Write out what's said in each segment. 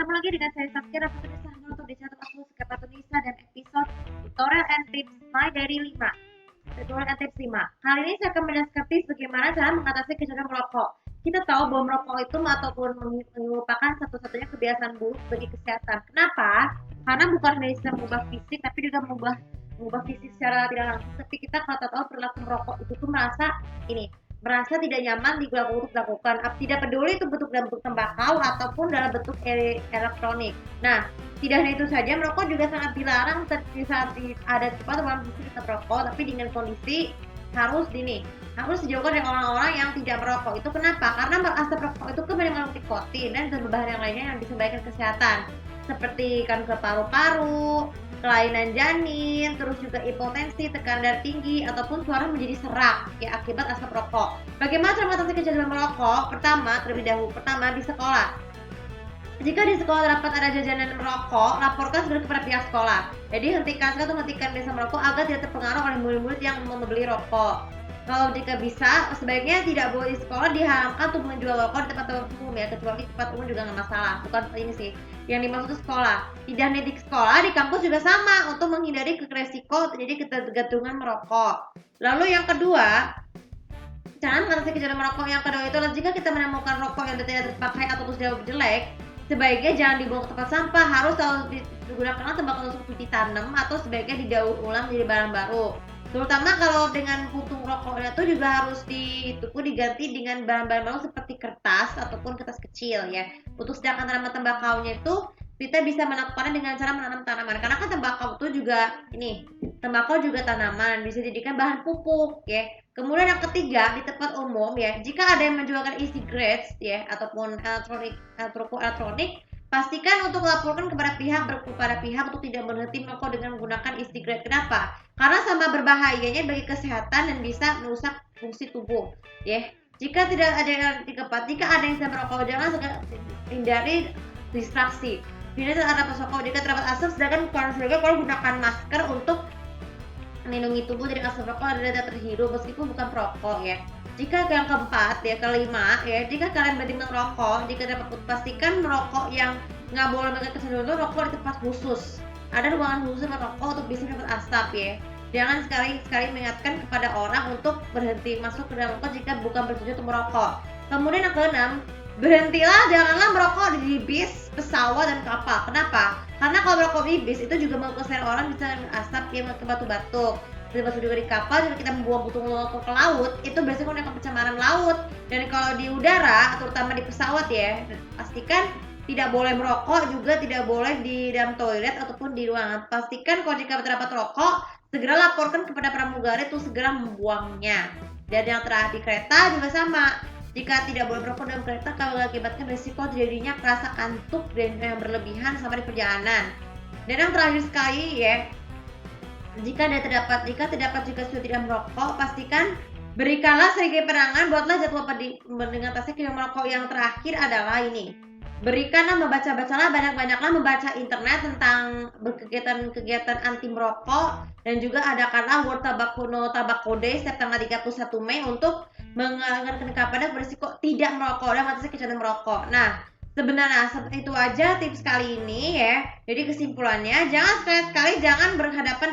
Ketemu lagi dengan saya Saskia Rafatunisa untuk di channel aku Saskia Rafatunisa dan episode Tutorial and Tips My Dari 5. Tutorial and Tips 5. Kali ini saya akan menjelaskan tips bagaimana cara mengatasi kecanduan merokok. Kita tahu bahwa merokok itu ataupun merupakan satu-satunya kebiasaan buruk bagi kesehatan. Kenapa? Karena bukan hanya bisa mengubah fisik, tapi juga mengubah fisik secara tidak langsung. Tapi kita kalau tahu perilaku merokok itu tuh merasa tidak nyaman digunakan untuk dilakukan, tidak peduli itu bentuk dalam bentuk tembakau ataupun dalam bentuk elektronik. Nah, tidak hanya itu saja, merokok juga sangat dilarang saat ada tempat orang bisa kita merokok, tapi dengan kondisi harus dijauhkan dari orang-orang yang tidak merokok. Itu kenapa? Karena asap rokok itu kan mengandung nikotin dan bahan yang lainnya yang bisa membahayakan kesehatan, seperti kanker paru-paru, kelainan janin, terus juga hipotensi, tekanan darah tinggi, ataupun suara menjadi serak ya akibat asap rokok. Bagaimana cara mengatasi kecanduan merokok? Terlebih dahulu, di sekolah. Jika di sekolah terdapat ada jajanan merokok, laporkan segera kepada pihak sekolah. Jadi hentikan desa merokok agar tidak terpengaruh oleh murid-murid yang membeli rokok. Kalau jika bisa, sebaiknya tidak boleh di sekolah diharamkan untuk menjual rokok di tempat-tempat umum ya, kecuali tempat umum juga nggak masalah. Bukan ini sih, yang dimaksud sekolah. Tidak hanya di sekolah, di kampus juga sama untuk menghindari resiko jadi ketergantungan merokok. Lalu yang kedua, cara mengatasi kecanduan merokok yang kedua itu adalah jika kita menemukan rokok yang tidak terpakai atau sudah jelek, sebaiknya jangan dibuang ke tempat sampah, harus selalu digunakan tembakau untuk cuci tanam atau sebaiknya didaur ulang menjadi barang baru. Terutama kalau dengan puntung rokoknya itu juga harus diganti dengan bahan-bahan baru seperti kertas ataupun kertas kecil ya. Untuk sedangkan tanaman tembakaunya itu kita bisa melakukannya dengan cara menanam tanaman, karena kan tembakau juga tanaman, bisa dijadikan bahan pupuk ya. Kemudian yang ketiga, di tempat umum ya, jika ada yang menjualkan e-cigarettes ya ataupun elektronik, pastikan untuk melaporkan kepada pihak untuk tidak berhenti merokok dengan menggunakan e-cigarette. Kenapa? Karena sama berbahayanya bagi kesehatan dan bisa merusak fungsi tubuh ya. Jika ada yang sedang merokok, jangan hindari distraksi. Bila ada rokok, jika terdapat asap, sedangkan kalau gunakan masker untuk melindungi tubuh dari asap rokok tidak terhirup meskipun bukan perokok ya. Jika yang keempat ya, kelima ya, jika kalian berhenti merokok, jika dapat pastikan merokok yang nggak boleh mengenai kecanduan itu rokok di tempat khusus. Ada ruangan khusus merokok untuk bisa dapat asap ya. Jangan sekali-sekali mengingatkan kepada orang untuk berhenti masuk ke dalam rokok jika bukan bertujuan untuk merokok. Kemudian yang keenam, janganlah merokok di bis, pesawat, dan kapal. Kenapa? Karena kalau merokok di bis itu juga menguasai orang bisa asap yang ke batu-batu. Termasuk juga di kapal, jika kita membuang puntung rokok ke laut, itu biasanya menggunakan pencemaran laut. Dan kalau di udara, terutama di pesawat ya, pastikan tidak boleh merokok, juga tidak boleh di dalam toilet ataupun di ruangan. Pastikan kalau jika terdapat rokok, segera laporkan kepada pramugari untuk segera membuangnya. Dan yang terakhir di kereta juga sama. Jika tidak boleh merokok dalam kereta, kalau mengakibatkan risiko terjadinya rasa kantuk dan yang berlebihan sama di perjalanan. Dan yang terakhir sekali ya, jika terdapat juga sudah tidak merokok, pastikan berikanlah sedikit penerangan, buatlah jadwal mengatasi kecanduan merokok. Yang terakhir adalah ini, bacalah banyak-banyaklah membaca internet tentang kegiatan anti merokok, dan juga adakanlah World Tobacco Day setiap tanggal 31 Mei untuk mengingatkan kepada berisiko tidak merokok dan mengatasi kecanduan merokok. Nah, sebenarnya seperti itu aja tips kali ini ya. Jadi kesimpulannya, jangan sekali-sekali berhadapan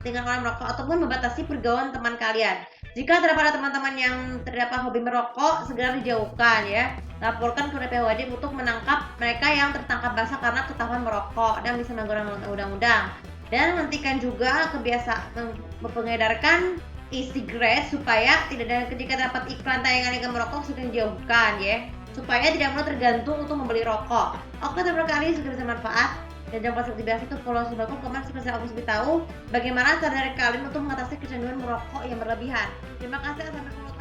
dengan orang merokok ataupun membatasi pergaulan teman kalian. Jika terdapat teman-teman yang terdapat hobi merokok, segera dijauhkan ya. Laporkan ke pihak wajib untuk menangkap mereka yang tertangkap basah karena ketahuan merokok dan bisa melanggar undang-undang. Dan hentikan juga kebiasaan mengedarkan e-cigarette supaya tidak ada ketika dapat iklan tayangan merokok, segera dijauhkan ya, supaya tidak perlu tergantung untuk membeli rokok. Oke, terima kasih sudah bermanfaat. Dan jangan lupa seperti biasa itu follow sudah komen supaya aku bisa tahu bagaimana cara dari kalian untuk mengatasi kecanduan merokok yang berlebihan. Terima kasih, sampai ketemu.